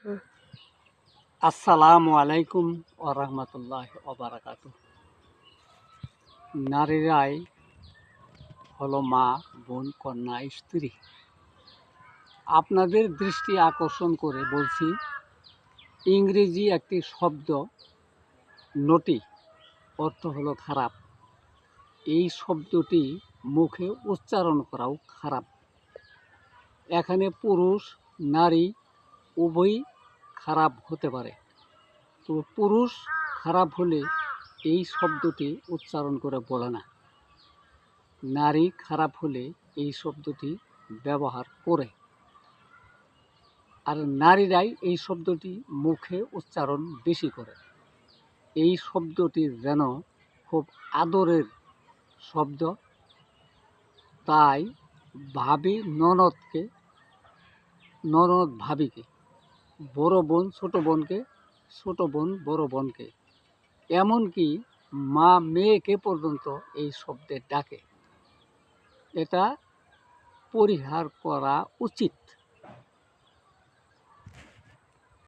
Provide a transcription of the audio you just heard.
হুম। আসসালামু আলাইকুম ওয়া রাহমাতুল্লাহি ওয়া বারাকাতুহু। নারীরাই হলো মা, বোন, কন্যা, স্ত্রী। আপনাদের দৃষ্টি আকর্ষণ করে বলছি, ইংরেজি একটি শব্দ নটি, অর্থ হলো খারাপ। এই শব্দটি মুখে উচ্চারণ করাও খারাপ। এখানে পুরুষ নারী উভয়ই খারাপ হতে পারে। তো পুরুষ খারাপ হলে এই শব্দটি উচ্চারণ করে বলে না, নারী খারাপ হলে এই শব্দটি ব্যবহার করে। আর নারীরাই এই শব্দটি মুখে উচ্চারণ বেশি করে। এই শব্দটি যেন খুব আদরের শব্দ, তাই ভাবি ননদকে, ননদ ভাবিকে, বড় বোন ছোট বোনকে, ছোট বোন বড় বোনকে, এমনকি মা মেয়েকে পর্যন্ত এই শব্দে ডাকে। এটা পরিহার করা উচিত।